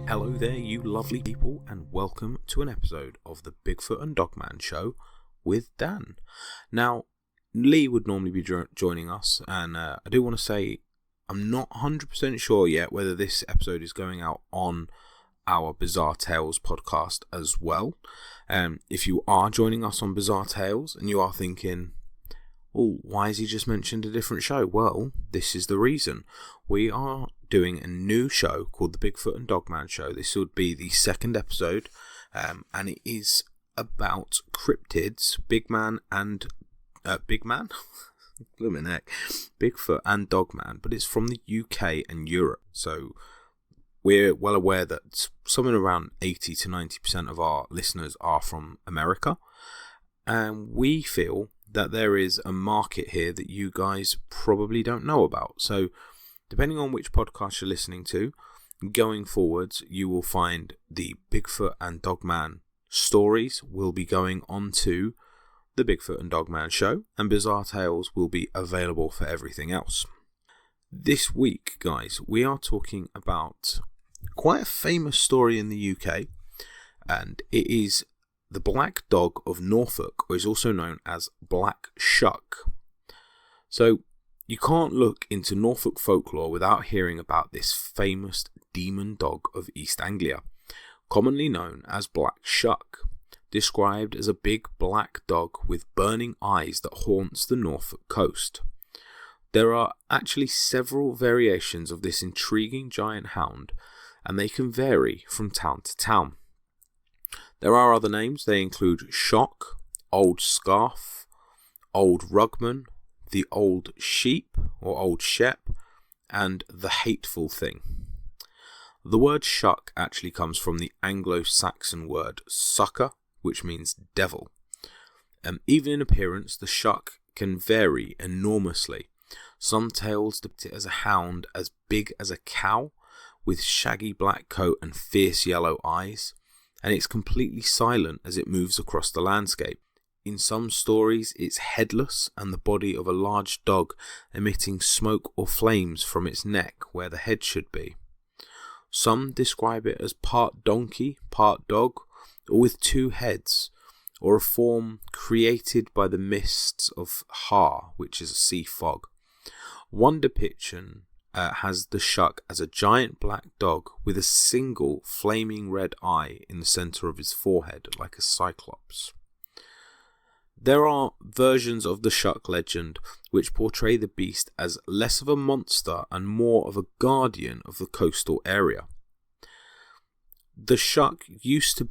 Hello there, you lovely people, and welcome to an episode of the Bigfoot and Dogman show with Dan. Now, Lee would normally be joining us, and I do want to say I'm not 100% sure yet whether this episode is going out on our Bizarre Tales podcast as well. If you are joining us on Bizarre Tales and you are thinking, oh, why has he just mentioned a different show? Well, this is the reason. We are doing a new show called the Bigfoot and Dogman show. This would be the second episode, and it is about cryptids, Bigman, Bigfoot and Dogman, but it's from the UK and Europe. So we're well aware that somewhere around 80 to 90% of our listeners are from America, and we feel that there is a market here that you guys probably don't know about. So depending on which podcast you're listening to, going forwards, you will find the Bigfoot and Dogman stories will be going on to the Bigfoot and Dogman show, and Bizarre Tales will be available for everything else. This week, guys, we are talking about quite a famous story in the UK, and it is the Black Dog of Norfolk, or is also known as Black Shuck. So, you can't look into Norfolk folklore without hearing about this famous demon dog of East Anglia, commonly known as Black Shuck, described as a big black dog with burning eyes that haunts the Norfolk coast. There are actually several variations of this intriguing giant hound, and they can vary from town to town. There are other names. They include Shuck, Old Scarf, Old Rugman, the Old Sheep or Old Shep, and the Hateful Thing. The word Shuck actually comes from the Anglo-Saxon word sucker, which means devil. Even in appearance, the Shuck can vary enormously. Some tales depict it as a hound as big as a cow, with shaggy black coat and fierce yellow eyes, and it's completely silent as it moves across the landscape. In some stories, it's headless and the body of a large dog emitting smoke or flames from its neck where the head should be. Some describe it as part donkey, part dog, or with two heads, or a form created by the mists of Har, which is a sea fog. One depiction has the Shuck as a giant black dog with a single flaming red eye in the centre of his forehead, like a cyclops. There are versions of the Shuck legend which portray the beast as less of a monster and more of a guardian of the coastal area. The Shuck used to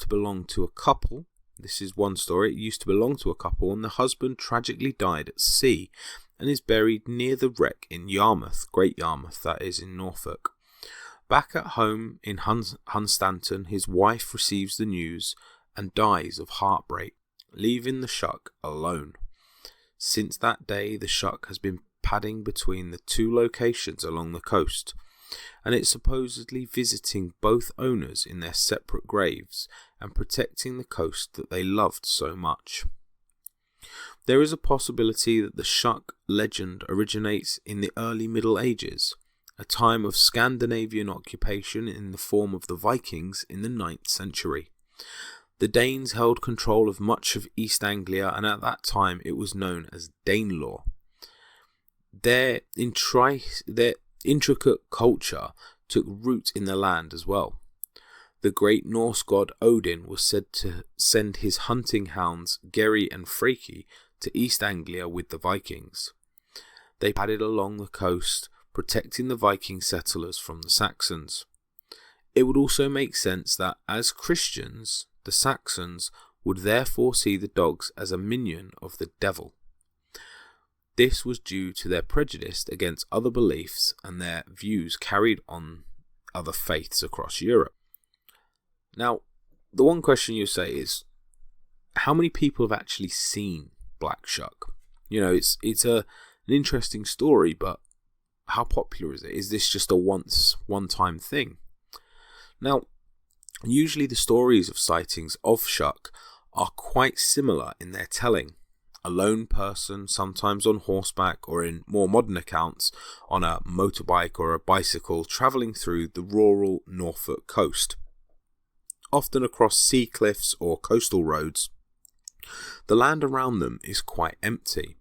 belong to a couple. This is one story. It used to belong to a couple, and the husband tragically died at sea and is buried near the wreck in Yarmouth, Great Yarmouth, that is, in Norfolk. Back at home in Hunstanton, his wife receives the news and dies of heartbreak, leaving the Shuck alone. Since that day, the Shuck has been padding between the two locations along the coast, and it's supposedly visiting both owners in their separate graves and protecting the coast that they loved so much. There is a possibility that the Shuck legend originates in the early Middle Ages, a time of Scandinavian occupation in the form of the Vikings in the 9th century. The Danes held control of much of East Anglia, and at that time it was known as Danelaw. Their intricate culture took root in the land as well. The great Norse god Odin was said to send his hunting hounds Geri and Freki to East Anglia with the Vikings. They padded along the coast, protecting the Viking settlers from the Saxons. It would also make sense that, as Christians, the Saxons would therefore see the dogs as a minion of the devil. This was due to their prejudice against other beliefs and their views carried on other faiths across Europe. Now, the one question you say is, how many people have actually seen Black Shuck? You know, it's an interesting story, but how popular is it? Is this just a one-time thing? Now, usually the stories of sightings of Shuck are quite similar in their telling. A lone person, sometimes on horseback or in more modern accounts, on a motorbike or a bicycle, travelling through the rural Norfolk coast. Often across sea cliffs or coastal roads, the land around them is quite empty.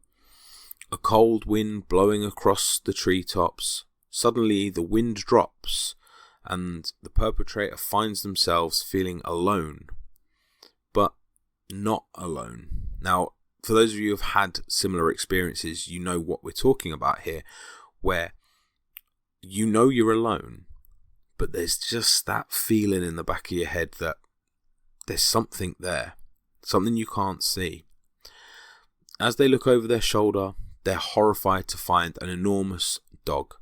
A cold wind blowing across the treetops. Suddenly the wind drops and the perpetrator finds themselves feeling alone, but not alone. Now, for those of you who have had similar experiences, you know what we're talking about here, where you know you're alone, but there's just that feeling in the back of your head that there's something there, something you can't see. As they look over their shoulder, they're horrified to find an enormous dog,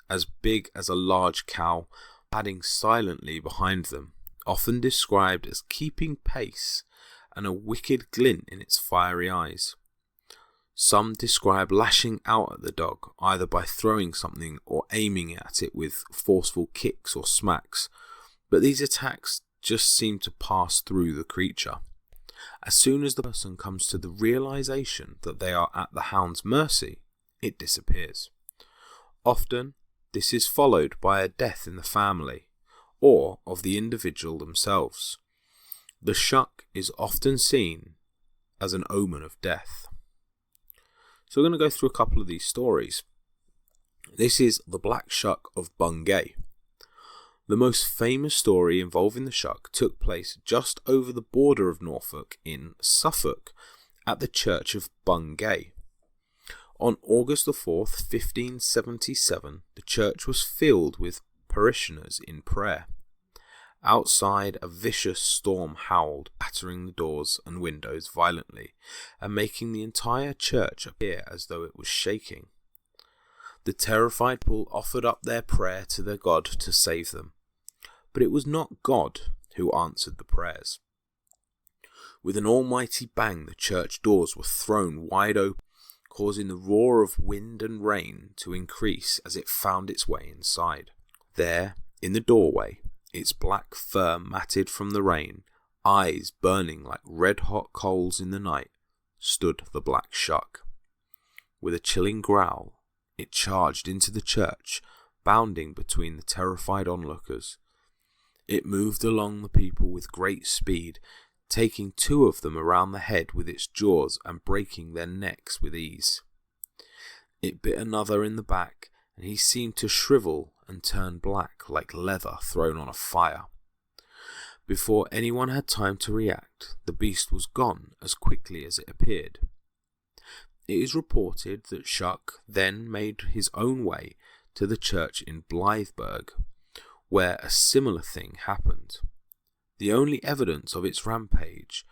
as big as a large cow, padding silently behind them, often described as keeping pace and a wicked glint in its fiery eyes. Some describe lashing out at the dog, either by throwing something or aiming at it with forceful kicks or smacks, but these attacks just seem to pass through the creature. As soon as the person comes to the realization that they are at the hound's mercy, it disappears. Often, this is followed by a death in the family, or of the individual themselves. The shuck is often seen as an omen of death. So we're going to go through a couple of these stories. This is the Black Shuck of Bungay. The most famous story involving the shuck took place just over the border of Norfolk in Suffolk, at the church of Bungay. On August the 4th, 1577, the church was filled with parishioners in prayer. Outside, a vicious storm howled, battering the doors and windows violently, and making the entire church appear as though it was shaking. The terrified people offered up their prayer to their God to save them, but it was not God who answered the prayers. With an almighty bang, the church doors were thrown wide open, causing the roar of wind and rain to increase as it found its way inside. There, in the doorway, its black fur matted from the rain, eyes burning like red-hot coals in the night, stood the Black Shuck. With a chilling growl, it charged into the church, bounding between the terrified onlookers. It moved along the people with great speed, taking two of them around the head with its jaws and breaking their necks with ease. It bit another in the back, and he seemed to shrivel and turn black like leather thrown on a fire. Before anyone had time to react, the beast was gone as quickly as it appeared. It is reported that Shuck then made his own way to the church in Blytheburg, where a similar thing happened, the only evidence of its rampage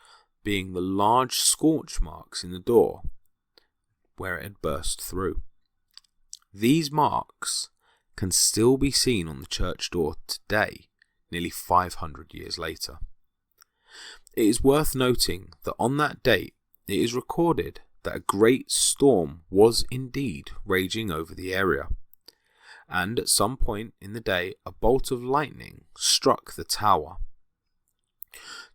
being the large scorch marks in the door where it had burst through. These marks can still be seen on the church door today, nearly 500 years later. It is worth noting that on that date it is recorded that a great storm was indeed raging over the area, and at some point in the day a bolt of lightning struck the tower.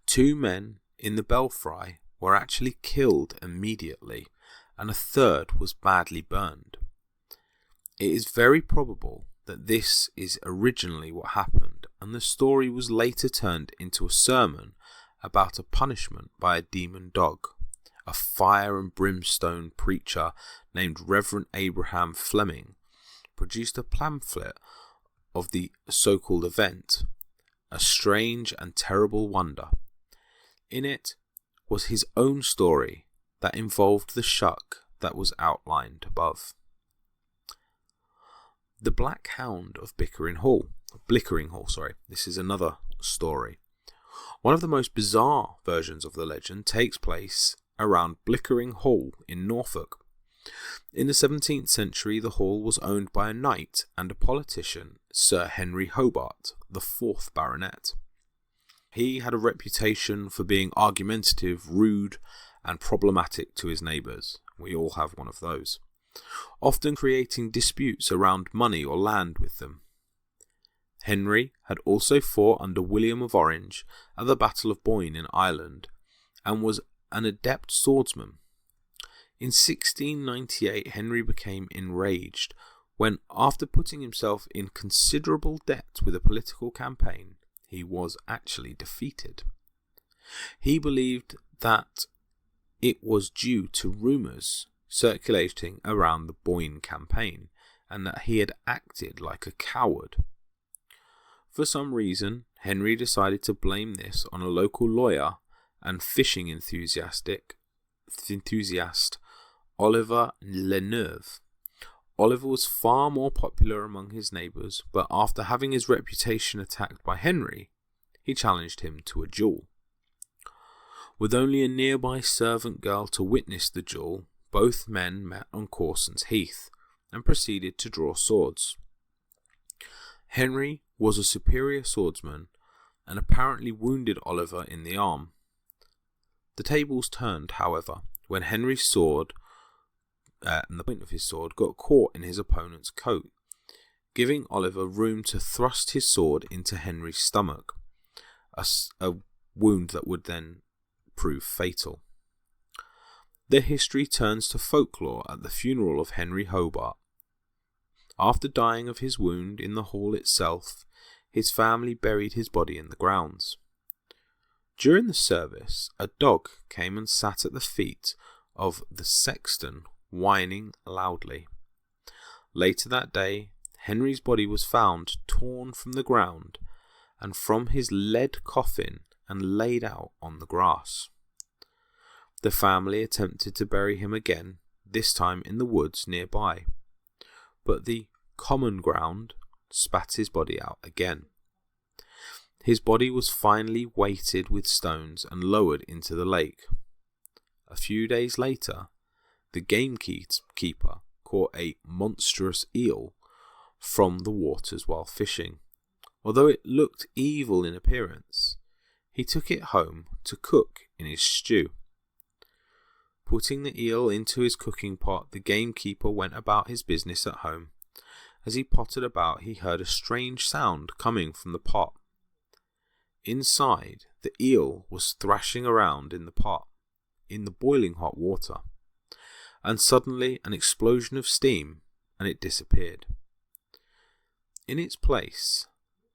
2 men in the belfry were actually killed immediately, and a third was badly burned. It is very probable that this is originally what happened, and the story was later turned into a sermon about a punishment by a demon dog. A fire and brimstone preacher named Reverend Abraham Fleming produced a pamphlet of the so-called event, a strange and terrible wonder. In it was his own story that involved the shuck that was outlined above. The Black Hound of Blickering Hall. This is another story. One of the most bizarre versions of the legend takes place around Blickering Hall in Norfolk. In the 17th century, the hall was owned by a knight and a politician, Sir Henry Hobart, the 4th Baronet. He had a reputation for being argumentative, rude, and problematic to his neighbours. We all have one of those. Often creating disputes around money or land with them. Henry had also fought under William of Orange at the Battle of Boyne in Ireland, and was an adept swordsman. In 1698, Henry became enraged when, after putting himself in considerable debt with a political campaign, he was actually defeated. He believed that it was due to rumours circulating around the Boyne campaign, and that he had acted like a coward. For some reason, Henry decided to blame this on a local lawyer and fishing enthusiast, Oliver Leneuve. Oliver was far more popular among his neighbours, but after having his reputation attacked by Henry, he challenged him to a duel. With only a nearby servant girl to witness the duel, both men met on Corson's Heath and proceeded to draw swords. Henry was a superior swordsman and apparently wounded Oliver in the arm. The tables turned, however, when Henry's sword and the point of his sword got caught in his opponent's coat, giving Oliver room to thrust his sword into Henry's stomach, a wound that would then prove fatal. The history turns to folklore at the funeral of Henry Hobart. After dying of his wound in the hall itself, his family buried his body in the grounds. During the service, a dog came and sat at the feet of the sexton, whining loudly. Later that day, Henry's body was found torn from the ground and from his lead coffin and laid out on the grass. The family attempted to bury him again, this time in the woods nearby, but the common ground spat his body out again. His body was finally weighted with stones and lowered into the lake. A few days later, the gamekeeper caught a monstrous eel from the waters while fishing. Although it looked evil in appearance, he took it home to cook in his stew. Putting the eel into his cooking pot, the gamekeeper went about his business at home. As he pottered about, he heard a strange sound coming from the pot. Inside, the eel was thrashing around in the pot, in the boiling hot water, and suddenly an explosion of steam, and it disappeared. In its place,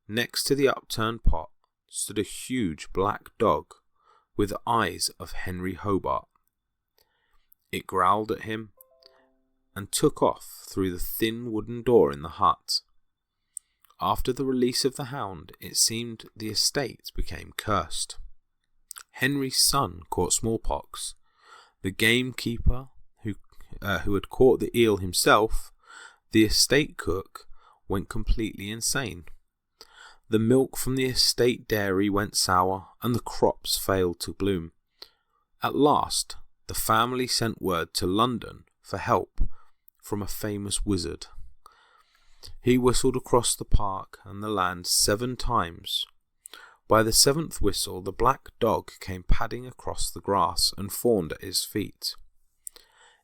next to the upturned pot, stood a huge black dog with the eyes of Henry Hobart. It growled at him and took off through the thin wooden door in the hut. After the release of the hound, it seemed the estate became cursed. Henry's son caught smallpox. The gamekeeper, who had caught the eel himself, the estate cook, went completely insane. The milk from the estate dairy went sour, and the crops failed to bloom. At last, the family sent word to London for help from a famous wizard. He whistled across the park and the land 7 times. By the 7th whistle, the black dog came padding across the grass and fawned at his feet.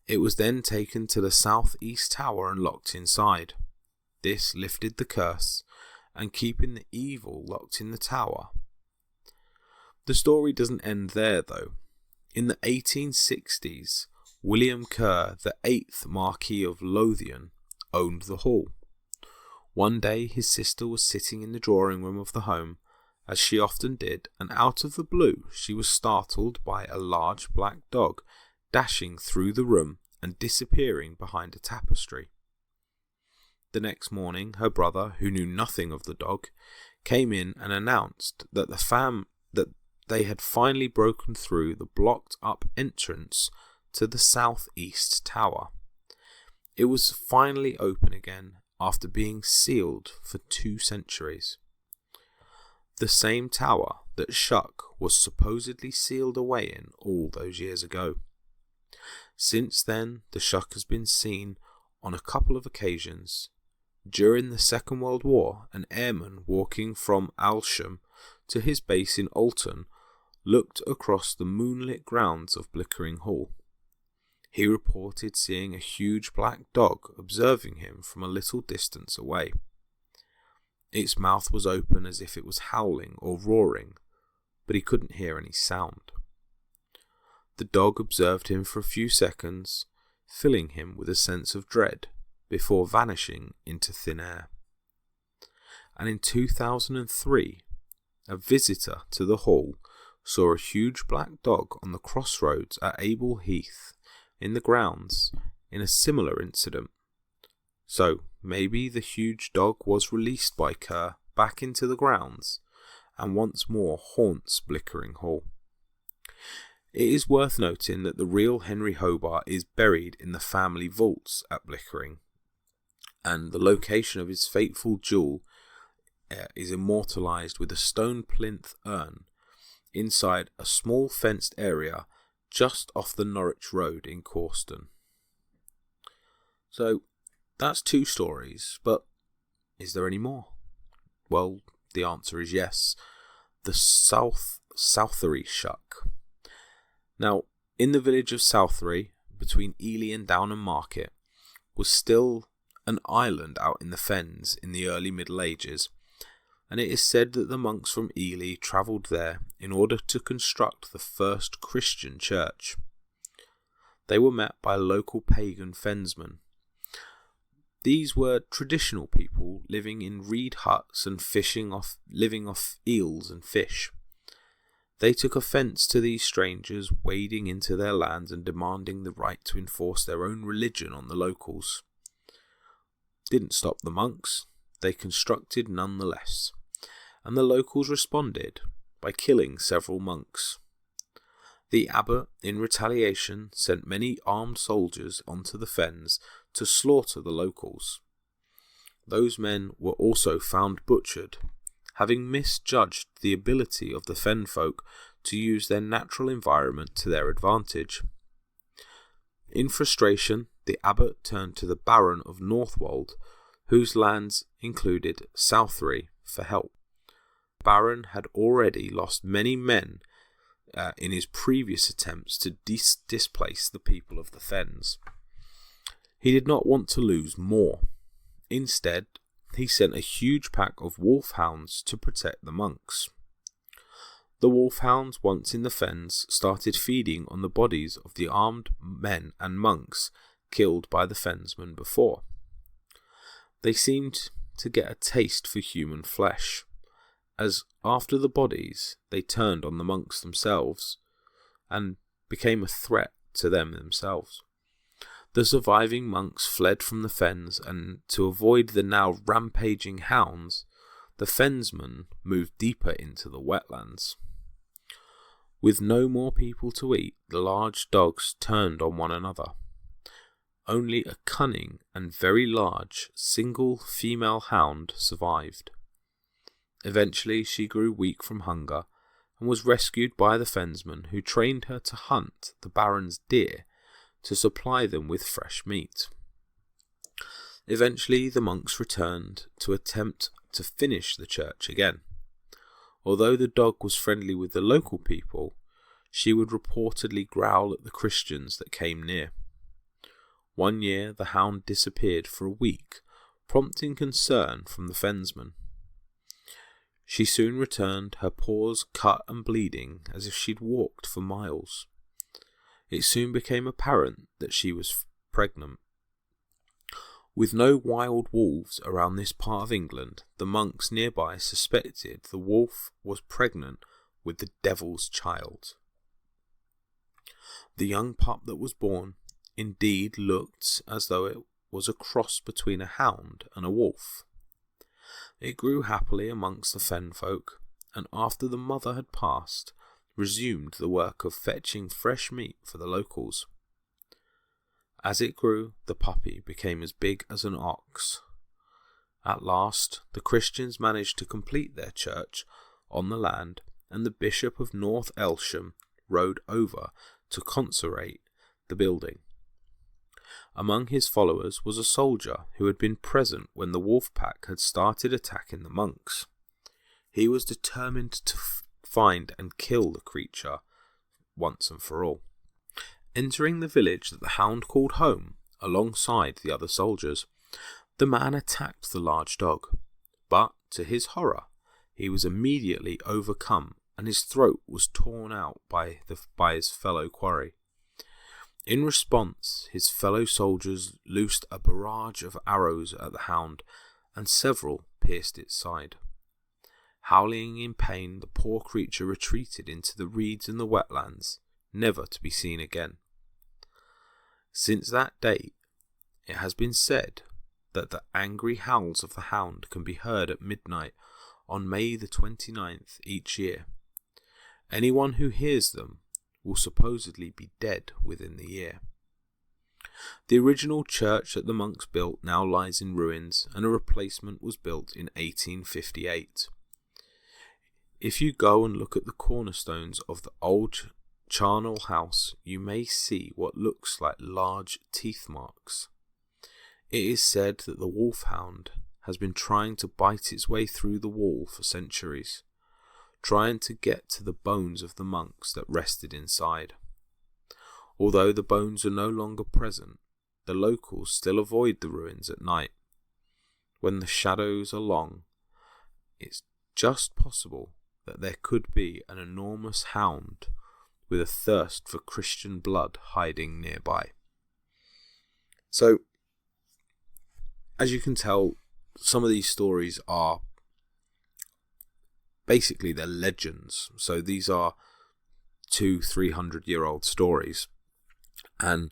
It was then taken to the south-east tower and locked inside. This lifted the curse, and keeping the evil locked in the tower. The story doesn't end there, though. In the 1860s, William Kerr, the 8th Marquis of Lothian, owned the hall. One day his sister was sitting in the drawing room of the home, as she often did, and out of the blue she was startled by a large black dog dashing through the room and disappearing behind a tapestry. The next morning her brother, who knew nothing of the dog, came in and announced that that they had finally broken through the blocked up entrance to the southeast tower. It was finally open again after being sealed for 2 centuries. The same tower that Shuck was supposedly sealed away in all those years ago. Since then, the Shuck has been seen on a couple of occasions. During the Second World War, an airman walking from Alsham to his base in Alton looked across the moonlit grounds of Blickering Hall. He reported seeing a huge black dog observing him from a little distance away. Its mouth was open as if it was howling or roaring, but he couldn't hear any sound. The dog observed him for a few seconds, filling him with a sense of dread before vanishing into thin air. And in 2003, a visitor to the hall saw a huge black dog on the crossroads at Abel Heath in the grounds in a similar incident. So maybe the huge dog was released by Kerr back into the grounds and once more haunts Blickering Hall. It is worth noting that the real Henry Hobart is buried in the family vaults at Blickering, and the location of his fateful duel is immortalised with a stone plinth urn inside a small fenced area just off the Norwich Road in Corston. So that's 2 stories, but is there any more? Well, the answer is yes. The Southery Shuck. Now, in the village of Southery, between Ely and Downham Market, was still an island out in the fens in the early Middle Ages, and it is said that the monks from Ely travelled there in order to construct the first Christian church. They were met by local pagan fensmen. These were traditional people living in reed huts and living off eels and fish. They took offence to these strangers wading into their lands and demanding the right to enforce their own religion on the locals. Didn't stop the monks, they constructed nonetheless, and the locals responded by killing several monks. The abbot, in retaliation, sent many armed soldiers onto the fens to slaughter the locals. Those men were also found butchered, having misjudged the ability of the fen folk to use their natural environment to their advantage. In frustration, the abbot turned to the Baron of Northwold, whose lands included Southery, for help. The Baron had already lost many men in his previous attempts to displace the people of the fens. He did not want to lose more. Instead, he sent a huge pack of wolfhounds to protect the monks. The wolfhounds, once in the fens, started feeding on the bodies of the armed men and monks killed by the fensmen before. They seemed to get a taste for human flesh, as after the bodies they turned on the monks themselves and became a threat to them themselves. The surviving monks fled from the fens, and to avoid the now rampaging hounds, the fensmen moved deeper into the wetlands. With no more people to eat, the large dogs turned on one another. Only a cunning and very large single female hound survived. Eventually she grew weak from hunger and was rescued by the fensmen, who trained her to hunt the Baron's deer to supply them with fresh meat. Eventually the monks returned to attempt to finish the church again. Although the dog was friendly with the local people, she would reportedly growl at the Christians that came near. One year the hound disappeared for a week, prompting concern from the fensmen. She soon returned, her paws cut and bleeding as if she'd walked for miles. It soon became apparent that she was pregnant. With no wild wolves around this part of England, the monks nearby suspected the wolf was pregnant with the devil's child. The young pup that was born indeed looked as though it was a cross between a hound and a wolf. It grew happily amongst the fen folk, and after the mother had passed, resumed the work of fetching fresh meat for the locals. As it grew, the puppy became as big as an ox. At last, the Christians managed to complete their church on the land, and the Bishop of North Elsham rode over to consecrate the building. Among his followers was a soldier who had been present when the wolf pack had started attacking the monks. He was determined to find and kill the creature once and for all. Entering the village that the hound called home alongside the other soldiers, the man attacked the large dog, but to his horror he was immediately overcome and his throat was torn out by his fellow quarry. In response, his fellow soldiers loosed a barrage of arrows at the hound, and several pierced its side. Howling in pain, the poor creature retreated into the reeds and the wetlands, never to be seen again. Since that date, it has been said that the angry howls of the hound can be heard at midnight on May the 29th each year. Anyone who hears them will supposedly be dead within the year. The original church that the monks built now lies in ruins, and a replacement was built in 1858. If you go and look at the cornerstones of the old charnel house, you may see what looks like large teeth marks. It is said that the wolfhound has been trying to bite its way through the wall for centuries, trying to get to the bones of the monks that rested inside. Although the bones are no longer present, the locals still avoid the ruins at night. When the shadows are long, it's just possible that there could be an enormous hound with a thirst for Christian blood hiding nearby. So, as you can tell, some of these stories are basically they're legends. So these are 200-300-year-old stories, and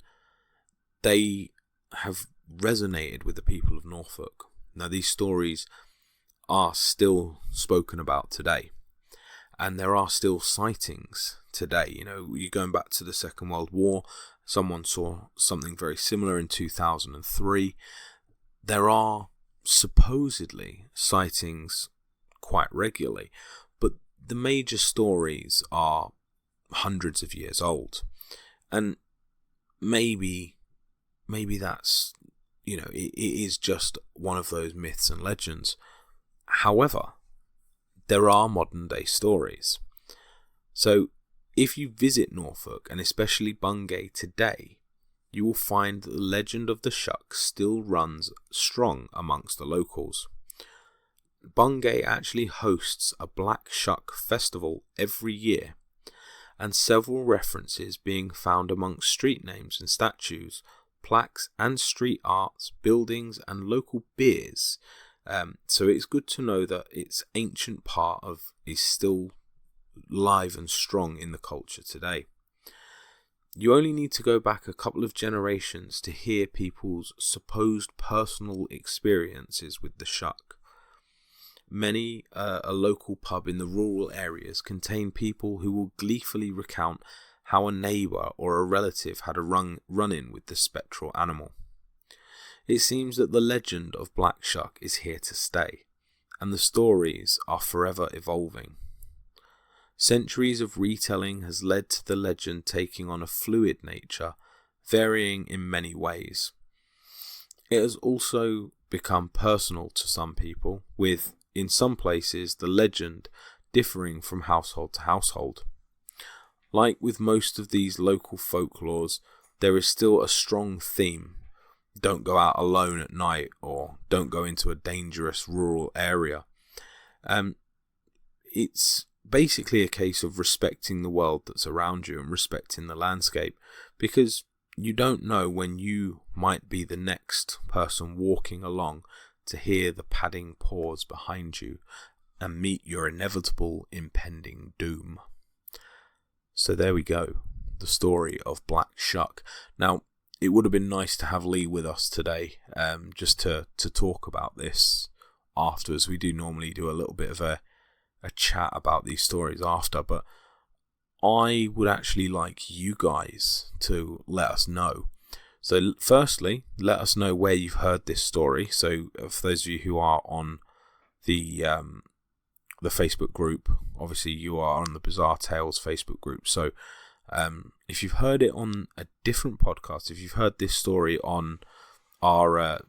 they have resonated with the people of Norfolk. Now, these stories are still spoken about today, and there are still sightings today. You know, you're going back to the Second World War, someone saw something very similar in 2003. There are supposedly sightings quite regularly, but the major stories are hundreds of years old, and maybe that's, you know, it is just one of those myths and legends. However, there are modern day stories. So if you visit Norfolk, and especially Bungay today, you will find that the legend of the Shuck still runs strong amongst the locals. Bungay actually hosts a Black Shuck festival every year, and several references being found amongst street names and statues, plaques and street arts, buildings and local beers. So it's good to know that its ancient part is still live and strong in the culture today. You only need to go back a couple of generations to hear people's supposed personal experiences with the Shuck. Many a local pub in the rural areas contain people who will gleefully recount how a neighbour or a relative had a run-in with the spectral animal. It seems that the legend of Black Shuck is here to stay, and the stories are forever evolving. Centuries of retelling has led to the legend taking on a fluid nature, varying in many ways. It has also become personal to some people, with, in some places, the legend differing from household to household. Like with most of these local folklores, there is still a strong theme. Don't go out alone at night, or don't go into a dangerous rural area. It's basically a case of respecting the world that's around you and respecting the landscape, because you don't know when you might be the next person walking along to hear the padding paws behind you and meet your inevitable impending doom. So there we go, the story of Black Shuck. Now, it would have been nice to have Lee with us today, just to talk about this afterwards. We do normally do a little bit of a chat about these stories after, but I would actually like you guys to let us know. So firstly, let us know where you've heard this story. So for those of you who are on the Facebook group, obviously you are on the Bizarre Tales Facebook group. So if you've heard it on a different podcast, if you've heard this story on our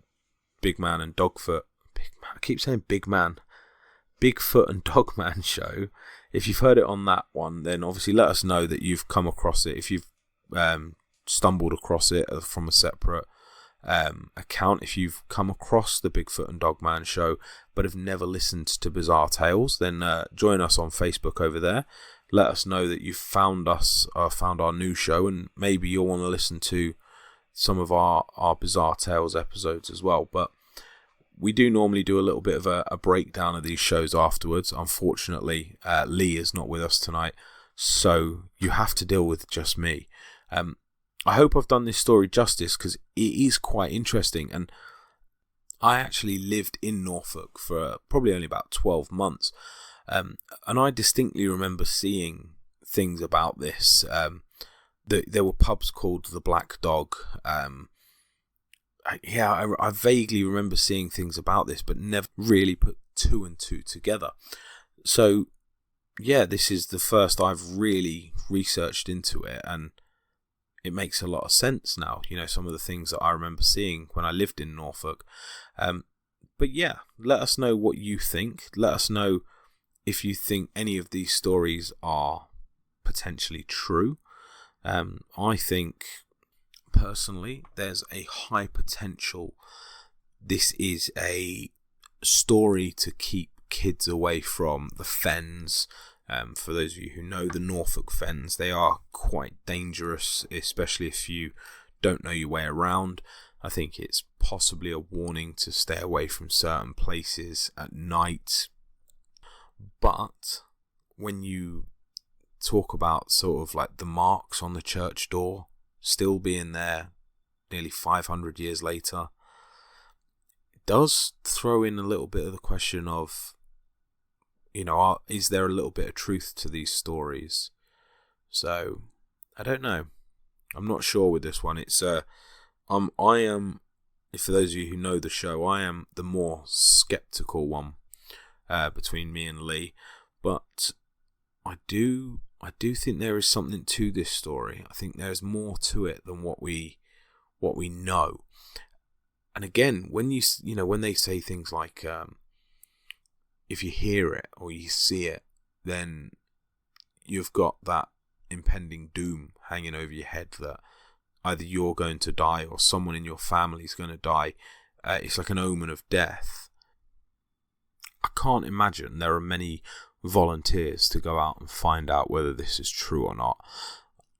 Big Man and Dogfoot, I keep saying Big Man, Bigfoot and Dogman show, if you've heard it on that one, then obviously let us know that you've come across it. If you've stumbled across it from a separate account, if you've come across the Bigfoot and Dogman show but have never listened to Bizarre Tales, then join us on Facebook over there. let us know that you've found us, found our new show, and maybe you'll want to listen to some of our Bizarre Tales episodes as well. But we do normally do a little bit of a breakdown of these shows afterwards. Unfortunately, Lee is not with us tonight, so you have to deal with just me. I hope I've done this story justice, because it is quite interesting, and I actually lived in Norfolk for probably only about 12 months, and I distinctly remember seeing things about this. There were pubs called the Black Dog. I vaguely remember seeing things about this, but never really put two and two together. So, yeah, this is the first I've really researched into it, and it makes a lot of sense now. Some of the things that I remember seeing when I lived in Norfolk. But yeah, let us know what you think. Let us know if you think any of these stories are potentially true. I think, personally, there's a high potential this is a story to keep kids away from the fens. For those of you who know the Norfolk fens, they are quite dangerous, especially if you don't know your way around. I think it's possibly a warning to stay away from certain places at night. But when you talk about sort of like the marks on the church door still being there nearly 500 years later, it does throw in a little bit of the question of, is there a little bit of truth to these stories? So, I don't know. I'm not sure with this one. It's I am, for those of you who know the show, I am the more skeptical one between me and Lee, but I do think there is something to this story. I think there's more to it than what we know. And again, when when they say things like, if you hear it or you see it, then you've got that impending doom hanging over your head that either you're going to die or someone in your family is going to die. It's like an omen of death. I can't imagine there are many volunteers to go out and find out whether this is true or not.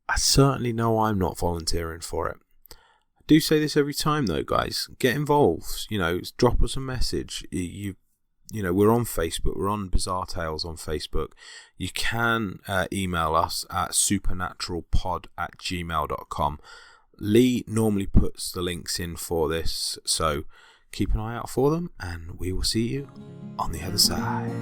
I certainly know I'm not volunteering for it. I do say this every time though, guys. Get involved. Drop us a message. We're on Facebook. We're on Bizarre Tales on Facebook. You can email us at supernaturalpod@gmail.com. Lee normally puts the links in for this, so keep an eye out for them, and we will see you on the other side.